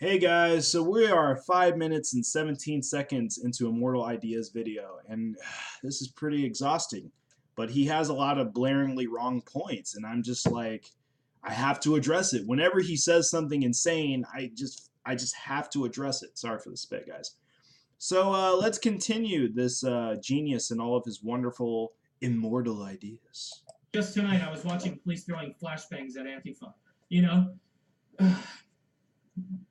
Hey guys, so we are 5 minutes and 17 seconds into Immortal Ideas video, and this is pretty exhausting. But he has a lot of blaringly wrong points, and I'm just like, I have to address it. Whenever he says something insane, I just have to address it. Sorry for the spit, guys. So let's continue this genius and all of his wonderful immortal ideas. Just tonight, I was watching police throwing flashbangs at Antifa. You know,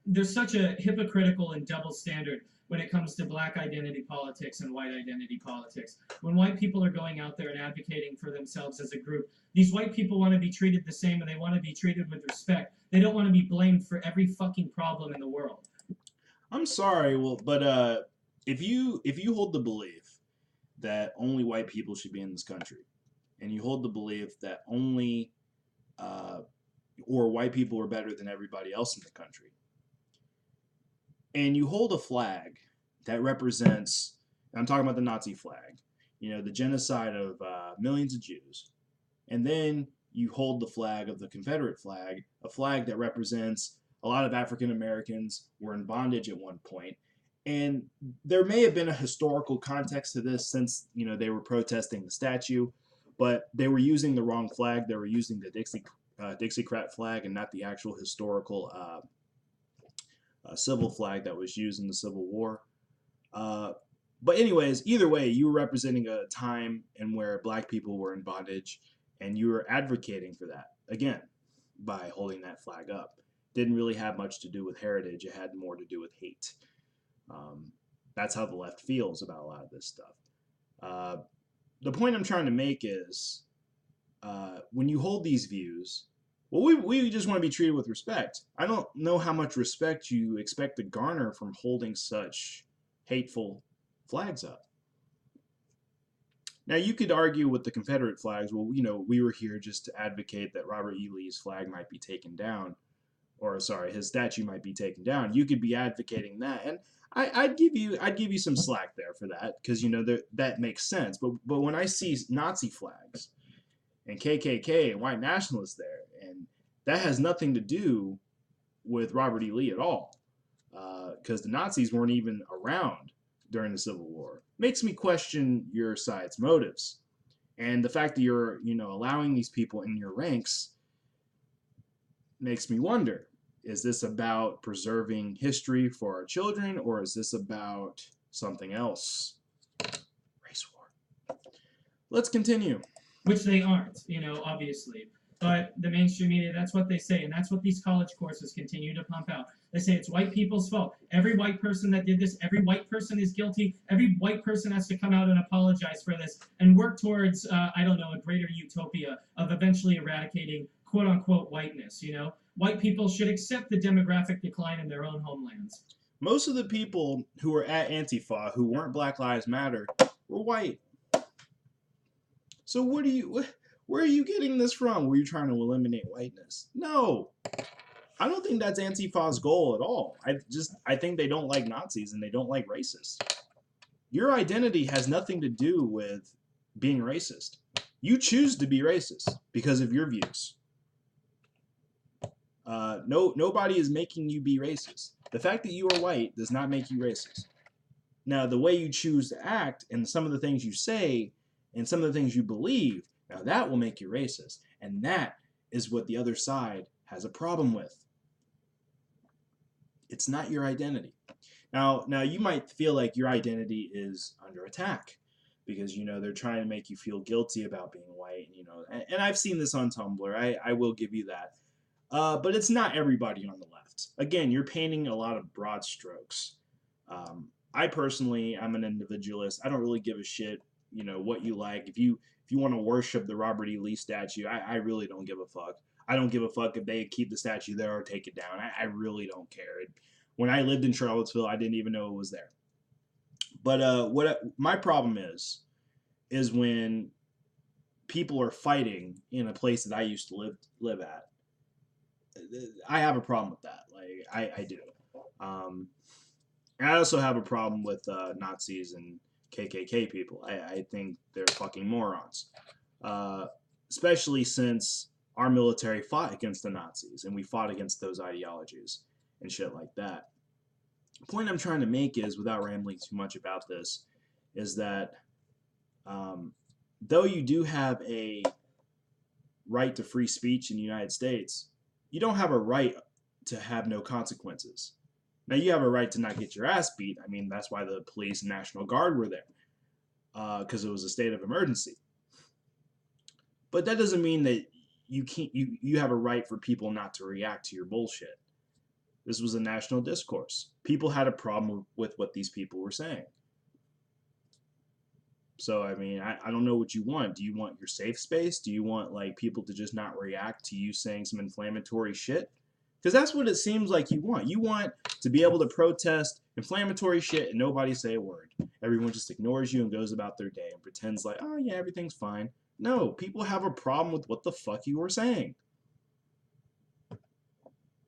there's such a hypocritical and double standard when it comes to black identity politics and white identity politics. When white people are going out there and advocating for themselves as a group, these white people want to be treated the same and they want to be treated with respect. They don't want to be blamed for every fucking problem in the world. I'm sorry, but if you hold the belief that only white people should be in this country, and you hold the belief that only or white people are better than everybody else in the country, and you hold a flag that represents, I'm talking about the Nazi flag, the genocide of millions of Jews, and then you hold the flag of the Confederate flag, a flag that represents a lot of African Americans were in bondage at one point. And there may have been a historical context to this since, they were protesting the statue, but they were using the wrong flag. They were using the Dixiecrat flag and not the actual historical civil flag that was used in the Civil War. But anyways, either way, you were representing a time in where black people were in bondage, and you were advocating for that, again, by holding that flag up. Didn't really have much to do with heritage. It had more to do with hate. That's how the left feels about a lot of this stuff. The point I'm trying to make is when you hold these views, well, we just want to be treated with respect. I don't know how much respect you expect to garner from holding such hateful flags up. Now, you could argue with the Confederate flags, well, we were here just to advocate that Robert E. Lee's flag might be taken down, or sorry, his statue might be taken down. You could be advocating that, and I'd give you some slack there for that, because that makes sense. But when I see Nazi flags and KKK and white nationalists there, and that has nothing to do with Robert E. Lee at all, because the Nazis weren't even around during the Civil War, makes me question your side's motives, and the fact that you're allowing these people in your ranks makes me wonder. Is this about preserving history for our children, or is this about something else? Race war. Let's continue. Which they aren't, obviously. But the mainstream media, that's what they say, and that's what these college courses continue to pump out. They say it's white people's fault. Every white person that did this, every white person is guilty. Every white person has to come out and apologize for this and work towards, a greater utopia of eventually eradicating quote-unquote whiteness, White people should accept the demographic decline in their own homelands. Most of the people who were at Antifa, who weren't Black Lives Matter, were white. So where are you getting this from? Were you trying to eliminate whiteness? No. I don't think that's Antifa's goal at all. I think they don't like Nazis and they don't like racists. Your identity has nothing to do with being racist. You choose to be racist because of your views. Nobody is making you be racist. The fact that you are white does not make you racist. Now, the way you choose to act and some of the things you say and some of the things you believe, now that will make you racist. And that is what the other side has a problem with. It's not your identity. Now you might feel like your identity is under attack because, they're trying to make you feel guilty about being white. And I've seen this on Tumblr. I will give you that. But it's not everybody on the left. Again, you're painting a lot of broad strokes. I personally, I'm an individualist. I don't really give a shit, what you like. If you want to worship the Robert E. Lee statue, I really don't give a fuck. I don't give a fuck if they keep the statue there or take it down. I really don't care. When I lived in Charlottesville, I didn't even know it was there. But my problem is when people are fighting in a place that I used to live at. I have a problem with that. Like I do. And I also have a problem with Nazis and KKK people. I think they're fucking morons. Especially since our military fought against the Nazis and we fought against those ideologies. and shit like that. The point I'm trying to make is, without rambling too much about this, is that um, though you do have a right to free speech in the United States, you don't have a right to have no consequences. Now, you have a right to not get your ass beat. I mean, that's why the police and National Guard were there, because it was a state of emergency. But that doesn't mean that you can't. You have a right for people not to react to your bullshit. This was a national discourse. People had a problem with what these people were saying. So, I mean, I don't know what you want. Do you want your safe space? Do you want, like, people to just not react to you saying some inflammatory shit? Because that's what it seems like you want. You want to be able to protest inflammatory shit and nobody say a word. Everyone just ignores you and goes about their day and pretends like, oh, yeah, everything's fine. No, people have a problem with what the fuck you were saying.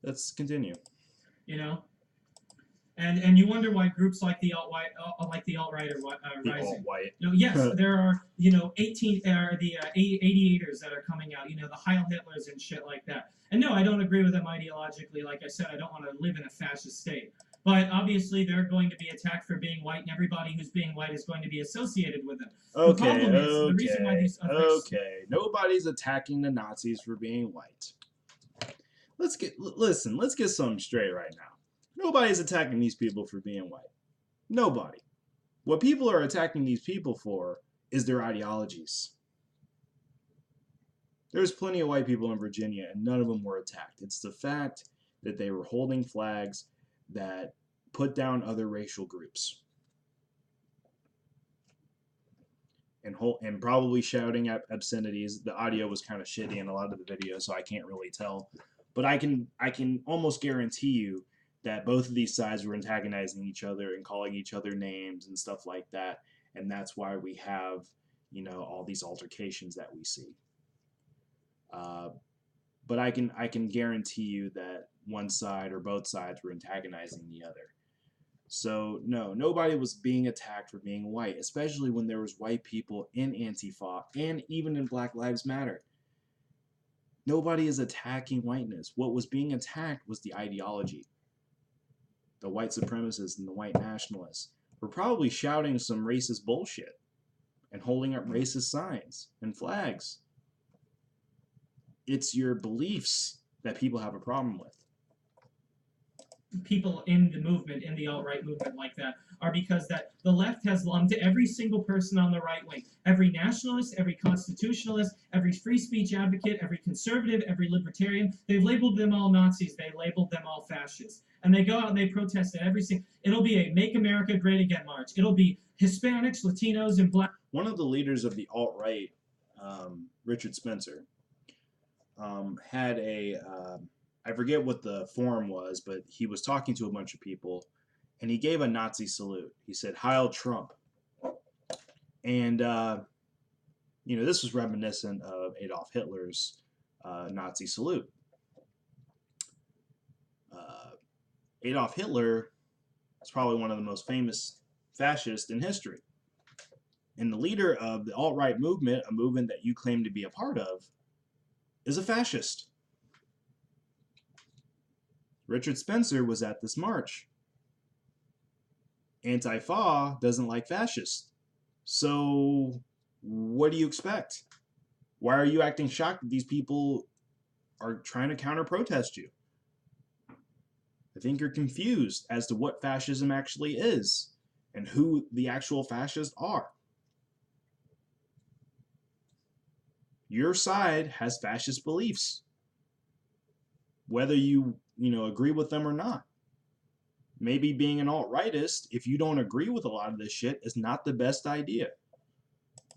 Let's continue. You know, and you wonder why groups like the alt-right are The rising. alt-white. You know, yes, there are 88ers that are coming out. The Heil Hitlers and shit like that. And no, I don't agree with them ideologically. Like I said, I don't want to live in a fascist state. But obviously, they're going to be attacked for being white, and everybody who's being white is going to be associated with them. The problem is the reason why these Nobody's attacking the Nazis for being white. Let's get something straight right now. Nobody's attacking these people for being white. Nobody. What people are attacking these people for is their ideologies. There's plenty of white people in Virginia, and none of them were attacked. It's the fact that they were holding flags that put down other racial groups. And probably shouting at obscenities. The audio was kind of shitty in a lot of the video, so I can't really tell. But I can almost guarantee you that both of these sides were antagonizing each other and calling each other names and stuff like that. And that's why we have, all these altercations that we see. But I can guarantee you that one side or both sides were antagonizing the other. So no, nobody was being attacked for being white, especially when there was white people in Antifa and even in Black Lives Matter. Nobody is attacking whiteness. What was being attacked was the ideology. The white supremacists and the white nationalists were probably shouting some racist bullshit and holding up racist signs and flags. It's your beliefs that people have a problem with. People in the movement, in the alt-right movement like that, are because that the left has lumped every single person on the right wing, every nationalist, every constitutionalist, every free speech advocate, every conservative, every libertarian. They've labeled them all Nazis. They labeled them all fascists. And they go out and they protest at every single. It'll be a Make America Great Again march. It'll be Hispanics, Latinos, and Black. One of the leaders of the alt-right, Richard Spencer, had a I forget what the forum was, but he was talking to a bunch of people, and he gave a Nazi salute. He said, "Heil Trump." And, this was reminiscent of Adolf Hitler's Nazi salute. Adolf Hitler is probably one of the most famous fascists in history. And the leader of the alt-right movement, a movement that you claim to be a part of, is a fascist. Richard Spencer was at this march. Antifa doesn't like fascists. So what do you expect? Why are you acting shocked that these people are trying to counter-protest you? I think you're confused as to what fascism actually is and who the actual fascists are. Your side has fascist beliefs, whether you agree with them or not. Maybe being an alt-rightist, if you don't agree with a lot of this shit, is not the best idea.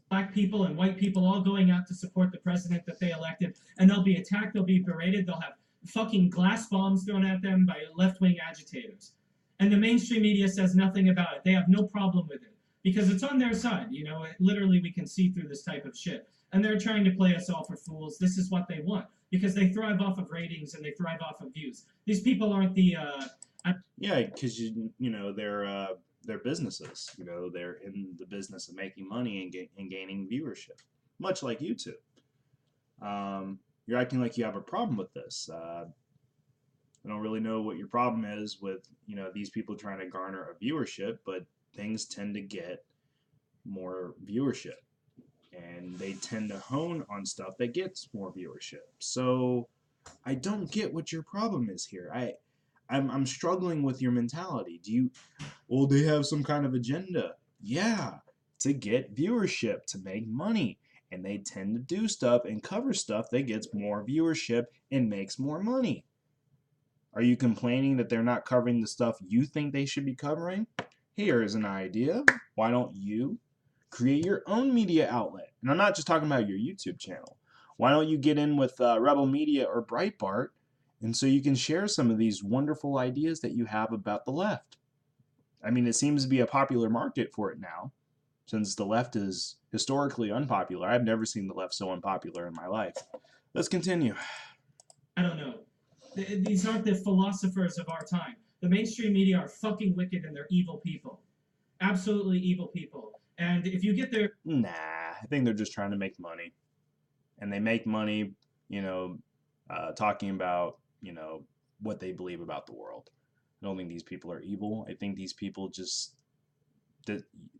Black people and white people all going out to support the president that they elected, and they'll be attacked, they'll be berated, they'll have fucking glass bombs thrown at them by left-wing agitators. And the mainstream media says nothing about it. They have no problem with it because it's on their side. Literally we can see through this type of shit. And they're trying to play us all for fools. This is what they want because they thrive off of ratings and they thrive off of views. These people aren't the yeah, because they're businesses. They're in the business of making money and gaining viewership, much like YouTube. You're acting like you have a problem with this. I don't really know what your problem is with, these people trying to garner a viewership, but things tend to get more viewership and they tend to hone on stuff that gets more viewership. So I don't get what your problem is here. I'm struggling with your mentality. Well, they have some kind of agenda. Yeah, to get viewership, to make money. And they tend to do stuff and cover stuff that gets more viewership and makes more money. Are you complaining that they're not covering the stuff you think they should be covering? Here is an idea. Why don't you create your own media outlet? And I'm not just talking about your YouTube channel. Why don't you get in with Rebel Media or Breitbart, and so you can share some of these wonderful ideas that you have about the left? I mean, it seems to be a popular market for it now, since the left is historically unpopular. I've never seen the left so unpopular in my life. Let's continue. I don't know. These aren't the philosophers of our time. The mainstream media are fucking wicked and they're evil people. Absolutely evil people. And if you get their... Nah, I think they're just trying to make money. And they make money, talking about, what they believe about the world. I don't think these people are evil. I think these people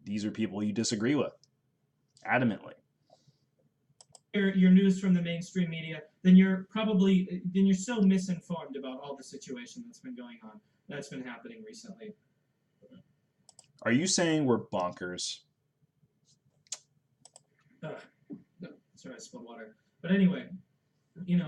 these are people you disagree with, adamantly. Your news from the mainstream media, then you're so misinformed about all the situation that's been going on, that's been happening recently. Are you saying we're bonkers? No, sorry, I spilled water. But anyway,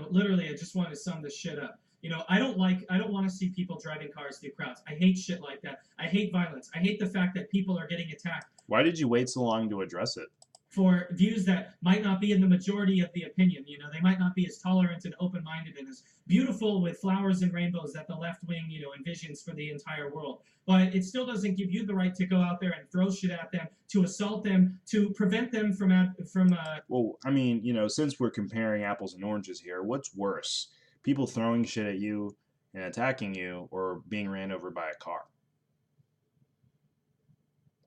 literally, I just want to sum this shit up. I don't want to see people driving cars through crowds. I hate shit like that. I hate violence. I hate the fact that people are getting attacked. Why did you wait so long to address it? For views that might not be in the majority of the opinion. They might not be as tolerant and open-minded and as beautiful with flowers and rainbows that the left wing, envisions for the entire world. But it still doesn't give you the right to go out there and throw shit at them, to assault them, to prevent them from. Well, I mean, since we're comparing apples and oranges here, what's worse? People throwing shit at you and attacking you, or being ran over by a car?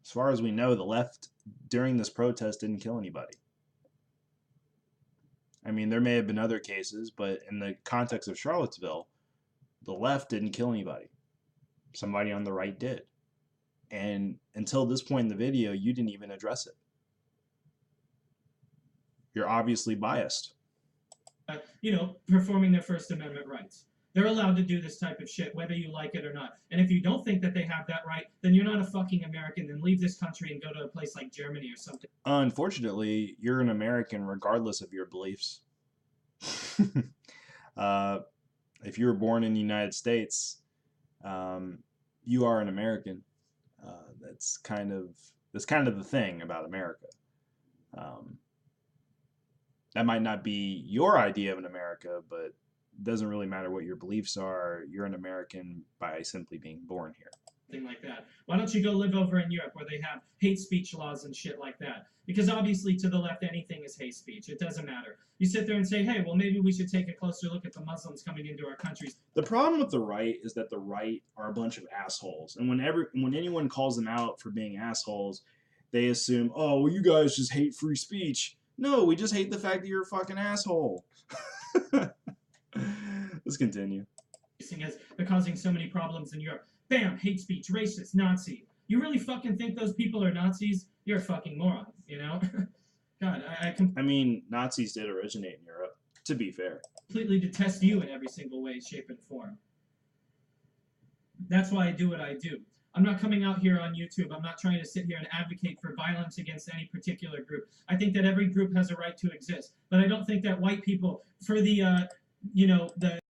As far as we know, the left during this protest didn't kill anybody. I mean, there may have been other cases, but in the context of Charlottesville, the left didn't kill anybody. Somebody on the right did. And until this point in the video, you didn't even address it. You're obviously biased. Performing their First Amendment rights. They're allowed to do this type of shit, whether you like it or not. And if you don't think that they have that right, then you're not a fucking American. Then leave this country and go to a place like Germany or something. Unfortunately, you're an American regardless of your beliefs. If you were born in the United States, you are an American. That's kind of the thing about America. That might not be your idea of an America, but it doesn't really matter what your beliefs are. You're an American by simply being born here. Thing like that. Why don't you go live over in Europe where they have hate speech laws and shit like that? Because obviously to the left, anything is hate speech. It doesn't matter. You sit there and say, hey, well, maybe we should take a closer look at the Muslims coming into our countries. The problem with the right is that the right are a bunch of assholes. And when anyone calls them out for being assholes, they assume, oh, well, you guys just hate free speech. No, we just hate the fact that you're a fucking asshole. Let's continue. They're causing so many problems in Europe. Bam, hate speech, racist, Nazi. You really fucking think those people are Nazis? You're a fucking moron, God, I mean, Nazis did originate in Europe, to be fair. Completely detest you in every single way, shape, and form. That's why I do what I do. I'm not coming out here on YouTube. I'm not trying to sit here and advocate for violence against any particular group. I think that every group has a right to exist. But I don't think that white people, for the